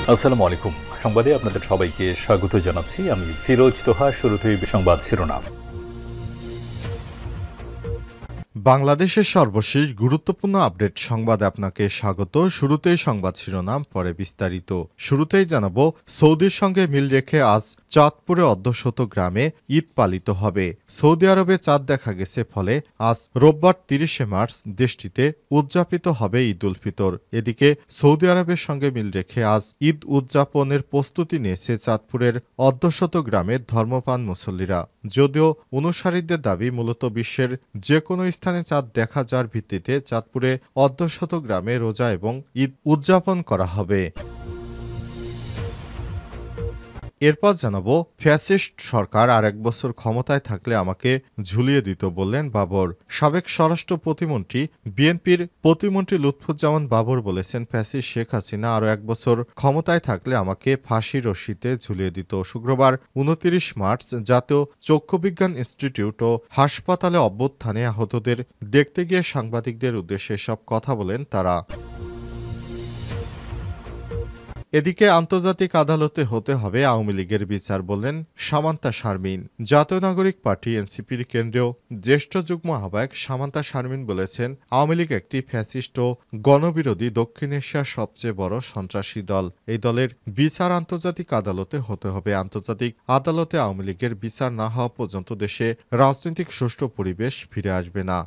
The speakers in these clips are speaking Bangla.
আসসালামু আলাইকুম। সংবাদে আপনাদের সবাইকে স্বাগত জানাচ্ছি। আমি ফিরোজ তোহা। শুরুতেই সংবাদ শিরোনাম। বাংলাদেশের সর্বশেষ গুরুত্বপূর্ণ আপডেট সংবাদে আপনাকে স্বাগত। শুরুতেই সংবাদ শিরোনাম, পরে বিস্তারিত। শুরুতেই জানাবো, সৌদির সঙ্গে মিল রেখে আজ চাঁদপুরে অর্ধশত গ্রামে ঈদ পালিত হবে। সৌদি আরবে চাঁদ দেখা গেছে, ফলে আজ রোববার ৩০শে মার্চ দেশটিতে উদযাপিত হবে ঈদ উল ফিতর। এদিকে সৌদি আরবের সঙ্গে মিল রেখে আজ ঈদ উদযাপনের প্রস্তুতি নিয়েছে চাঁদপুরের অর্ধশত গ্রামের ধর্মপ্রাণ মুসল্লিরা। যদিও অনুসারীদের দাবি, মূলত বিশ্বের যে কোনো স্থানে চাঁদ দেখা যাওয়ার ভিত্তিতে চাঁদপুরে অর্ধশত গ্রামে রোজা এবং ঈদ উদযাপন করা হবে। এরপর জানাবো, ফ্যাসিস্ট সরকার আর এক বছর ক্ষমতায় থাকলে আমাকে ঝুলিয়ে দিত বললেন বাবর। সাবেক স্বরাষ্ট্র প্রতিমন্ত্রী বিএনপির প্রতিমন্ত্রী লুৎফুজ্জামান বাবর বলেছেন, ফ্যাসিস্ট শেখ হাসিনা আরও এক বছর ক্ষমতায় থাকলে আমাকে ফাঁসির রশিতে ঝুলিয়ে দিত। শুক্রবার ২৯ মার্চ জাতীয় চক্ষুবিজ্ঞান ইনস্টিটিউট ও হাসপাতালে অভ্যুত্থানে আহতদের দেখতে গিয়ে সাংবাদিকদের উদ্দেশ্যে সব কথা বলেন তারা। এদিকে আন্তর্জাতিক আদালতে হতে হবে আওয়ামী লীগের বিচার, বললেন সামান্তা শারমিন। জাতীয় নাগরিক পার্টি এনসিপির কেন্দ্রীয় জ্যেষ্ঠ যুগ্ম আহ্বায়ক সামান্তা শারমিন বলেছেন, আওয়ামী লীগ একটি ফ্যাসিস্ট ও গণবিরোধী দক্ষিণ এশিয়ার সবচেয়ে বড় সন্ত্রাসী দল। এই দলের বিচার আন্তর্জাতিক আদালতে হতে হবে। আন্তর্জাতিক আদালতে আওয়ামী লীগের বিচার না হওয়া পর্যন্ত দেশে রাজনৈতিক সুষ্ঠু পরিবেশ ফিরে আসবে না।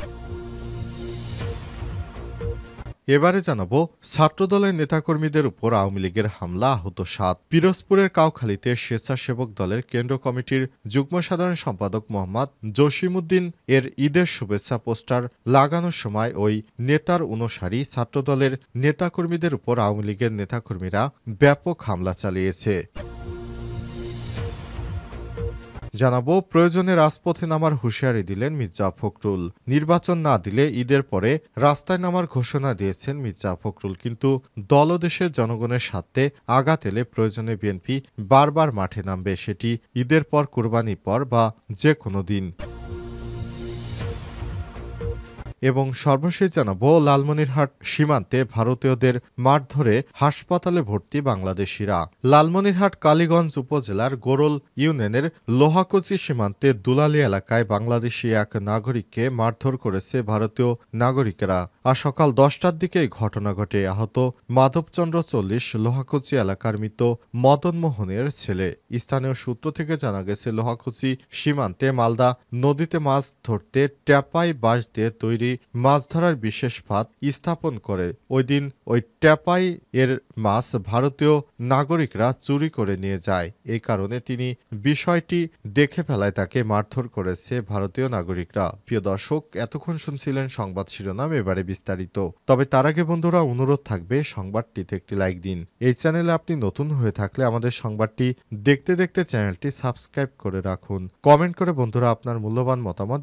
এবারে জানাবো, ছাত্রদলের নেতাকর্মীদের উপর আওয়ামী লীগের হামলা, আহত ৭। পিরোজপুরের কাউখালীতে স্বেচ্ছাসেবক দলের কেন্দ্র কমিটির যুগ্ম সাধারণ সম্পাদক মোহাম্মদ জসিমউদ্দিন এর ঈদের শুভেচ্ছা পোস্টার লাগানোর সময় ওই নেতার অনুসারী ছাত্রদলের নেতাকর্মীদের উপর আওয়ামী লীগের নেতাকর্মীরা ব্যাপক হামলা চালিয়েছে। জানাবো, প্রয়োজনে রাজপথে নামার হুঁশিয়ারি দিলেন মির্জা ফখরুল। নির্বাচন না দিলে ঈদের পরে রাস্তায় নামার ঘোষণা দিয়েছেন মির্জা ফখরুল, কিন্তু দল ও দেশের জনগণের স্বার্থে আঘাত এলে প্রয়োজনে বিএনপি বারবার মাঠে নামবে, সেটি ঈদের পর, কুরবানির পর বা যে কোনো দিন। এবং সর্বশেষ জানাবো, লালমনিরহাট সীমান্তে ভারতীয়দের মারধরে হাসপাতালে ভর্তি বাংলাদেশিরা। লালমনিরহাট কালীগঞ্জ উপজেলার গোরল ইউনিয়নের লোহাকচি সীমান্তে দুলালী এলাকায় বাংলাদেশি এক নাগরিককে মারধর করেছে ভারতীয় নাগরিকেরা। আর সকাল 10টার দিকে এই ঘটনা ঘটে। আহত মাধবচন্দ্র 40 লোহাকচি এলাকার মৃত মদন মোহনের ছেলে। স্থানীয় সূত্র থেকে জানা গেছে, লোহাকচি সীমান্তে মালদা নদীতে মাছ ধরতে ট্যাপাই বাঁশ দিয়ে তৈরি মাছ ধরার বিশেষ ফাঁদ স্থাপন করে। ওই দিন ওই ট্যাপাই এর মাছ ভারতীয় নাগরিকরা চুরি করে নিয়ে যায়। এই কারণে তিনি বিষয়টি দেখে ফেলায় তাকে মারধর করেছে ভারতীয় নাগরিকরা। প্রিয় দর্শক, এতক্ষণ শুনছিলেন সংবাদ শিরোনাম, এবারে বিস্তারিত। তবে তার আগে বন্ধুরা, অনুরোধ থাকবে সংবাদটিতে একটি লাইক দিন। এই চ্যানেলে আপনি নতুন হয়ে থাকলে আমাদের সংবাদটি দেখতে দেখতে চ্যানেলটি সাবস্ক্রাইব করে রাখুন। কমেন্ট করে বন্ধুরা আপনার মূল্যবান মতামত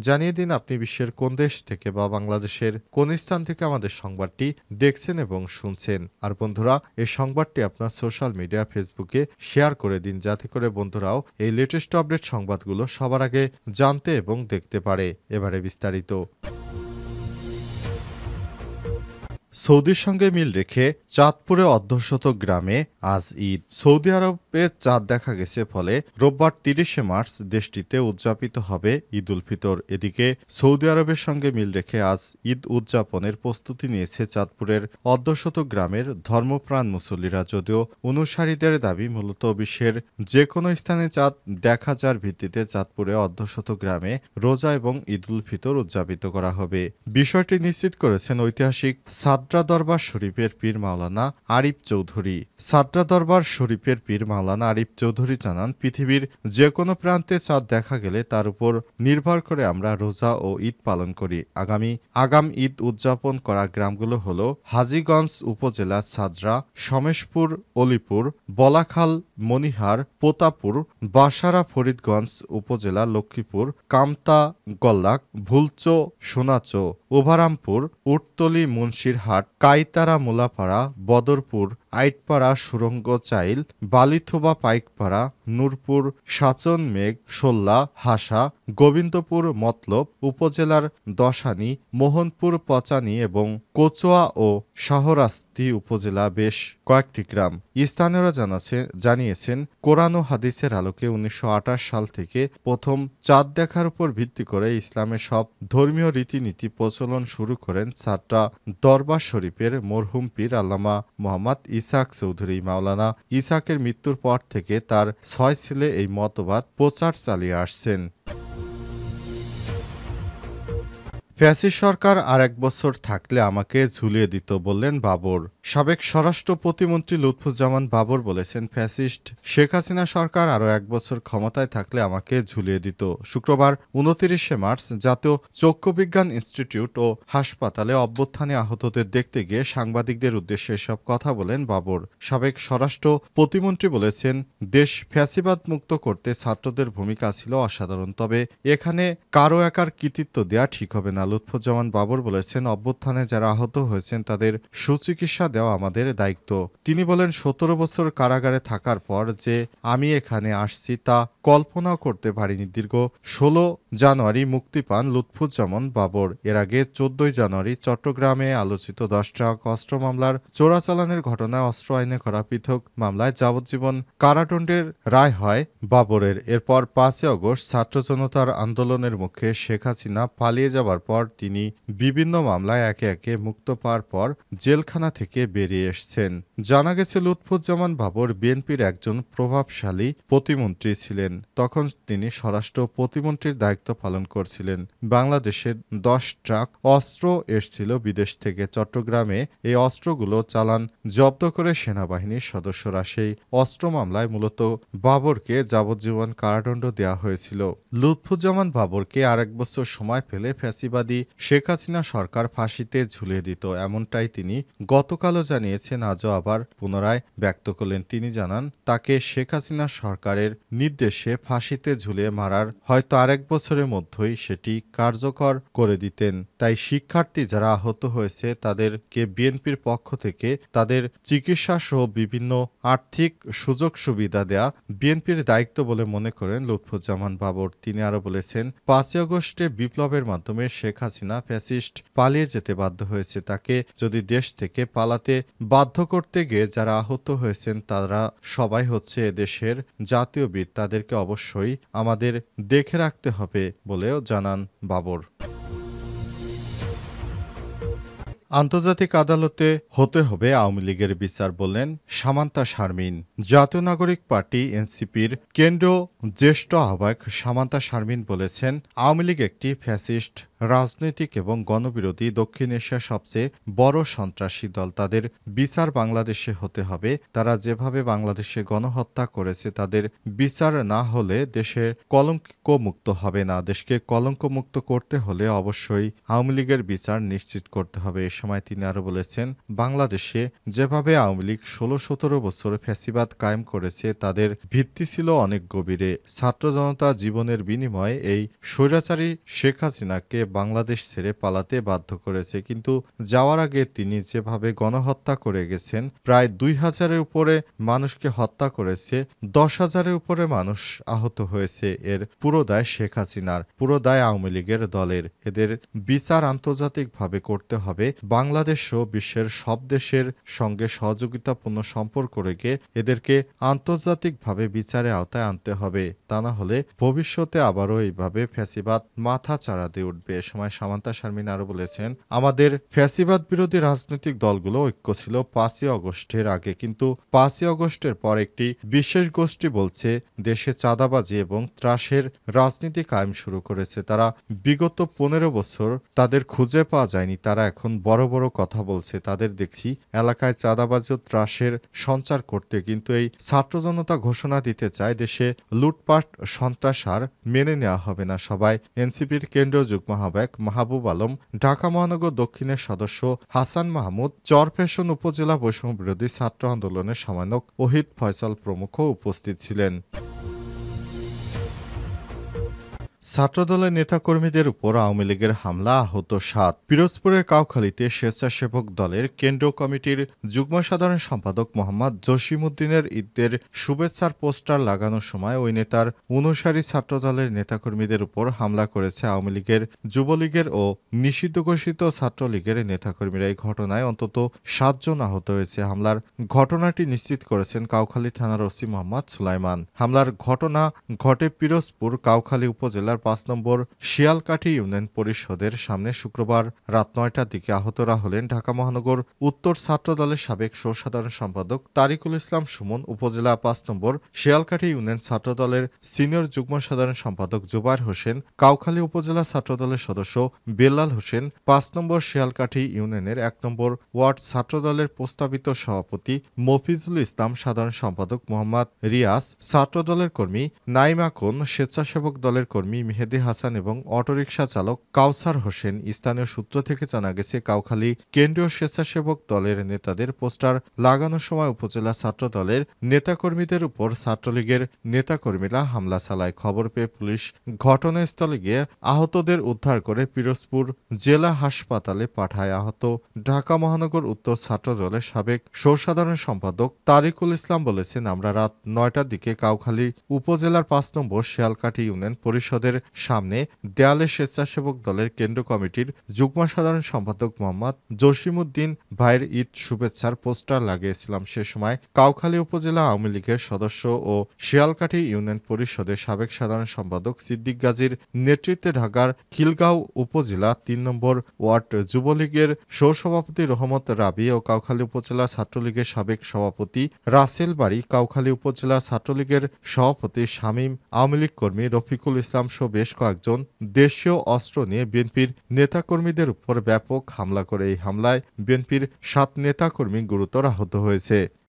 জানিয়ে দিন আপনি বিশ্বের কোন দেশ থেকে বা বাংলাদেশের কোন স্থান থেকে আমাদের সংবাদটি দেখছেন এবং শুনছেন। আর বন্ধুরা, এই সংবাদটি আপনার সোশ্যাল মিডিয়া ফেসবুকে শেয়ার করে দিন, যাতে করে বন্ধুরাও এই লেটেস্ট আপডেট সংবাদগুলো সবার আগে জানতে এবং দেখতে পারে। এবারে বিস্তারিত। সৌদির সঙ্গে মিল রেখে চাঁদপুরে অর্ধশত গ্রামে আজ ঈদ। সৌদি আরবে চাঁদ দেখা গেছে, ফলে রোববার ৩০শে মার্চ দেশটিতে উদযাপিত হবে ঈদ উল ফিতর। এদিকে সৌদি আরবের সঙ্গে মিল রেখে আজ ঈদ উদযাপনের প্রস্তুতি নিয়েছে চাঁদপুরের অর্ধশত গ্রামের ধর্মপ্রাণ মুসল্লিরা। যদিও অনুসারীদের দাবি, মূলত বিশ্বের যে কোনো স্থানে চাঁদ দেখা যাওয়ার ভিত্তিতে চাঁদপুরে অর্ধশত গ্রামে রোজা এবং ঈদ উল ফিতর উদযাপিত করা হবে। বিষয়টি নিশ্চিত করেছেন ঐতিহাসিক সাদরা দরবার শরীফের পীর মাওলানা আরিফ চৌধুরী। সাদরা দরবার শরীফের পীর মাওলানা আরিফ চৌধুরী জানান, পৃথিবীর যে কোনো প্রান্তে চাঁদ দেখা গেলে তার উপর নির্ভর করে আমরা রোজা ও ঈদ পালন করি। আগাম ঈদ উদযাপন করা গ্রামগুলো হল হাজীগঞ্জ উপজেলা সাদরা, সমেশপুর, অলিপুর, বলাখাল, মনিহার, পোতাপুর, বাসারা, ফরিদগঞ্জ উপজেলা লক্ষ্মীপুর, কামতা, গল্লাক, ভুলচো, সোনাচো, উভারামপুর, উটতলি, মুন্সিরহাট, কাইতারা, মুলাপাড়া, বদরপুর, আইটপাড়া সুরঙ্গ চাইল বালিথোবা পাইকপাড়া নূরপুর সাচন মেঘ সোল্লা হাসা গোবিন্দপুর মতলব উপজেলার দশানী মোহনপুর পচানী এবং কোচোয়া ও শাহরাস্তি উপজেলা বেশ কয়েকটি গ্রাম। স্থানীয়রা জানিয়েছেন কোরআন ও হাদিসের আলোকে ১৯২৮ সাল থেকে প্রথম চাঁদ দেখার উপর ভিত্তি করে ইসলামের সব ধর্মীয় রীতিনীতি প্রচলন শুরু করেন ছাত্রা দরবার শরীফের মরহুম পীর আল্লামা মোহাম্মদ ইসাক চৌধুরী। মাওলানা ইসাকের মৃত্যুর পর থেকে তার ৬ ছেলে এই মতবাদ প্রচার চালিয়ে আসছেন। ফ্যাসিস্ট সরকার আর এক বছর থাকলে আমাকে ঝুলিয়ে দিত বললেন বাবর। সাবেক স্বরাষ্ট্র প্রতিমন্ত্রী লুৎফুজ্জামান বাবর বলেছেন, ফ্যাসিস্ট শেখ হাসিনা সরকার আরও এক বছর ক্ষমতায় থাকলে আমাকে ঝুলিয়ে দিত। শুক্রবার ২৯শে মার্চ জাতীয় চক্ষুবিজ্ঞান ইনস্টিটিউট ও হাসপাতালে অভ্যুত্থানে আহতদের দেখতে গিয়ে সাংবাদিকদের উদ্দেশ্যে এসব কথা বলেন বাবর। সাবেক স্বরাষ্ট্র প্রতিমন্ত্রী বলেছেন, দেশ ফ্যাসিবাদ মুক্ত করতে ছাত্রদের ভূমিকা ছিল অসাধারণ, তবে এখানে কারো একার কৃতিত্ব দেয়া ঠিক হবে না। লুৎফুজ্জামান বাবর বলেছেন, অভ্যুত্থানে যারা আহত হয়েছেন তাদের সুচিকিৎসা দেওয়া আমাদের দায়িত্ব। তিনি বলেন, ১৭ বছর কারাগারে থাকার পর যে আমি এখানে আসছি তা কল্পনাও করতে পারিনি। দীর্ঘ ১৬ জানুয়ারি মুক্তি পান লুৎফুজ্জামান বাবর। এর আগে ১৪ জানুয়ারি চট্টগ্রামে আলোচিত ১০টা অস্ত্র মামলার চোরাচালানের ঘটনায় অস্ত্র আইনে করা পৃথক মামলায় যাবজ্জীবন কারাদণ্ডের রায় হয় বাবরের। এরপর ৫ আগস্ট ছাত্র জনতার আন্দোলনের মুখে শেখ হাসিনা পালিয়ে যাবার পর তিনি বিভিন্ন মামলায় একে একে মুক্ত পাওয়ার পর জেলখানা থেকে বেরিয়ে এসেছেন। জানা গেছে, লুৎফুজ্জামান বাবর বিএনপির একজন প্রভাবশালী প্রতিমন্ত্রী ছিলেন। তখন তিনি স্বরাষ্ট্র প্রতিমন্ত্রীর দায়িত্ব পালন করছিলেন। বাংলাদেশের ১০ ট্রাক অস্ত্র এসেছিল বিদেশ থেকে। চট্টগ্রামে এই অস্ত্রগুলো চালান জব্দ করে সেনাবাহিনীর সদস্যরা। সেই অস্ত্র মামলায় মূলত বাবরকে যাবজ্জীবন কারাদণ্ড দেওয়া হয়েছিল। লুৎফুজ্জামান বাবরকে আরেক বছর সময় পেলে ফ্যাসিবাদী শেখ হাসিনা সরকার ফাঁসিতে ঝুলিয়ে দিত, এমনটাই তিনি গতকালও জানিয়েছেন, আজও আবার পুনরায় ব্যক্ত করলেন। তিনি জানান, তাকে শেখ হাসিনা সরকারের নির্দেশে ফাঁসিতে ঝুলিয়ে মারার হয়তো আরেক বছরের মধ্যেই সেটি কার্যকর করে দিতেন। তাই শিক্ষার্থী যারা আহত হয়েছে তাদেরকে বিএনপির পক্ষ থেকে তাদের চিকিৎসা সহ বিভিন্ন আর্থিক সুযোগ সুবিধা দেয়া বিএনপির দায়িত্ব বলে মনে করেন লুৎফুজ্জামান বাবর। তিনি আরও বলেছেন, ৫ আগস্টে বিপ্লবের মাধ্যমে শেখ হাসিনা ফ্যাসিস্ট পালিয়ে যেতে বাধ্য হয়েছে। তাকে যদি দেশ থেকে পালাতে বাধ্য করতে গিয়ে যারা আহত হয়েছেন তারা সবাই হচ্ছে এদেশের জাতীয় বীর, তাদেরকে অবশ্যই আমাদের দেখে রাখতে হবে বলেও জানান বাবর। আন্তর্জাতিক আদালতে হতে হবে আওয়ামী লীগের বিচার বললেন সামান্তা শারমিন। জাতীয় নাগরিক পার্টি এনসিপির কেন্দ্রীয় জ্যেষ্ঠ আহ্বায়ক সামান্তা শারমিন বলেছেন, আওয়ামী লীগ একটি ফ্যাসিস্ট রাজনৈতিক এবং গণবিরোধী দক্ষিণ এশিয়ার সবচেয়ে বড় সন্ত্রাসী দল। তাদের বিচার বাংলাদেশে হতে হবে। তারা যেভাবে বাংলাদেশে গণহত্যা করেছে তাদের বিচার না হলে দেশে কলঙ্কমুক্ত হবে না। দেশকে কলঙ্কমুক্ত করতে হলে অবশ্যই আওয়ামী লীগের বিচার নিশ্চিত করতে হবে। এ সময় তিনি আরও বলেছেন, বাংলাদেশে যেভাবে আওয়ামী লীগ ১৬-১৭ বছর ফ্যাসিবাদ কায়েম করেছে তাদের ভিত্তি ছিল অনেক গভীরে। ছাত্র জনতা জীবনের বিনিময়ে এই স্বৈরাচারী শেখ হাসিনাকে বাংলাদেশ ছেড়ে পালাতে বাধ্য করেছে, কিন্তু যাওয়ার আগে তিনি যেভাবে গণহত্যা করে গেছেন, প্রায় ২,০০০-এর উপরে মানুষকে হত্যা করেছে, ১০,০০০-এর উপরে মানুষ আহত হয়েছে। এর পুরো দায় শেখ হাসিনার, পুরো দায় আওয়ামী লীগের দলের। এদের বিচার আন্তর্জাতিকভাবে করতে হবে। বাংলাদেশ সহ বিশ্বের সব দেশের সঙ্গে সহযোগিতাপূর্ণ সম্পর্ক রেখে এদেরকে আন্তর্জাতিকভাবে বিচারের আওতায় আনতে হবে। তা না হলে ভবিষ্যতে আবারও এইভাবে ফ্যাসিবাদ মাথা চাড়া দিয়ে উঠবে। এ সময় সামান্তা শারমিন আরও বলেছেন, আমাদের ফ্যাসিবাদ বিরোধী রাজনৈতিক দলগুলো ঐক্য ছিল ৫ই আগস্টের আগে, কিন্তু ৫ই আগস্টের পর একটি বিশেষ গোষ্ঠী বলছে দেশে চাঁদাবাজি এবং ত্রাসের রাজনীতি কায়েম শুরু করেছে। তারা বিগত ১৫ বছর তাদের খুঁজে পাওয়া যায়নি। তারা এখন বড় বড় কথা বলছে। তাদের দেখছি এলাকায় চাঁদাবাজি ও ত্রাসের সঞ্চার করতে, কিন্তু এই ছাত্র জনতা ঘোষণা দিতে চায় দেশে লুটপাট সন্ত্রাস আর মেনে নেওয়া হবে না। সবাই এনসিপির কেন্দ্রীয় যুগ্ম আহ্বায়ক মাহবুব আলম, ঢাকা মহানগর দক্ষিণের সদস্য হাসান মাহমুদ, চরফ্যাশন উপজেলা বৈষম্য বিরোধী ছাত্র আন্দোলনের সমন্বয়ক ওহিদ ফয়সাল প্রমুখ উপস্থিত ছিলেন। ছাত্রদলের নেতাকর্মীদের উপর আওয়ামী লীগের হামলা, আহত ৭। পিরোজপুরের কাউখালীতে স্বেচ্ছাসেবক দলের কেন্দ্রীয় কমিটির যুগ্ম সাধারণ সম্পাদক মোহাম্মদ জসিমউদ্দিনের ঈদের শুভেচ্ছার পোস্টার লাগানোর সময় ওই নেতার অনুসারী ছাত্রদলের নেতাকর্মীদের উপর হামলা করেছে আওয়ামী লীগের, যুবলীগের ও নিষিদ্ধ ঘোষিত ছাত্রলীগের নেতাকর্মীরা। এই ঘটনায় অন্তত ৭ জন আহত হয়েছে। হামলার ঘটনাটি নিশ্চিত করেছেন কাউখালী থানার ওসি মোহাম্মদ সুলাইমান। হামলার ঘটনা ঘটে পিরোজপুর কাউখালী উপজেলার ৫ নম্বর শিয়ালকাঠি ইউনিয়ন পরিষদের সামনে শুক্রবার রাত ৯টার দিকে। আহতরা হলেন ঢাকা মহানগর উত্তর ছাত্রদলের সাবেক সাধারণ সম্পাদক তারিকুল ইসলাম সুমন, উপজেলা ৫ নম্বর শিয়ালকাঠি ইউনিয়ন ছাত্রদলের সিনিয়র যুগ্ম সাধারণ সম্পাদক জুবায়ের হোসেন, কাউখালী উপজেলা ছাত্রদলের সদস্য বেল্লাল হোসেন, ৫ নম্বর শিয়ালকাঠি ইউনিয়নের ১ নম্বর ওয়ার্ড ছাত্রদলের প্রস্তাবিত সভাপতি মফিজুল ইসলাম, সাধারণ সম্পাদক মোহাম্মদ রিয়াজ, ছাত্রদলের কর্মী নাইমা কোন, স্বেচ্ছাসেবক দলের কর্মী মেহেদী হাসান এবং অটোরিকশা চালক কাউসার হোসেন। স্থানীয় সূত্র থেকে জানা গেছে, কাউখালী কেন্দ্রীয় স্বেচ্ছাসেবক দলের নেতাদের পোস্টার লাগানোর সময় উপজেলা ছাত্রদলের নেতাকর্মীদের উপর ছাত্রলীগের নেতাকর্মীরা হামলা চালায়। খবর পেয়ে পুলিশ ঘটনাস্থলে গিয়ে আহতদের উদ্ধার করে পিরোজপুর জেলা হাসপাতালে পাঠায়। আহত ঢাকা মহানগর উত্তর ছাত্রদলের সাবেক সাধারণ সম্পাদক তারিকুল ইসলাম বলেছেন, আমরা রাত ৯টার দিকে কাউখালী উপজেলার ৫ নম্বর শিয়ালকাঠি ইউনিয়ন পরিষদের সামনে দেয়ালে স্বেচ্ছাসেবক দলের কেন্দ্র কমিটির যুগ্ম সাধারণ সম্পাদক মোহাম্মদ জসিমউদ্দিন ভাইয়ের ঈদ শুভেচ্ছার পোস্টার লাগিয়েছিলাম। সে সময় কাউখালী উপজেলা আওয়ামী লীগের সদস্য ও শিয়ালকাঠি ইউনিয়ন পরিষদের সাবেক সাধারণ সম্পাদক সিদ্দিক গাজীর নেতৃত্বে ঢাকার খিলগাঁও উপজেলা ৩ নম্বর ওয়ার্ড যুবলীগের সহসভাপতি রহমত রাবি ও কাউখালী উপজেলা ছাত্রলীগের সাবেক সভাপতি রাসেল বাড়ি, কাউখালী উপজেলা ছাত্রলীগের সভাপতি শামীম, আওয়ামী লীগ কর্মী রফিকুল ইসলাম সহ বেশ কয়েকজন দেশীয় অস্ত্র নিয়ে বিএনপির নেতাকর্মীদের উপর ব্যাপক হামলা করে। এই হামলায় বিএনপির ৭ নেতাকর্মী গুরুতর আহত হয়েছে।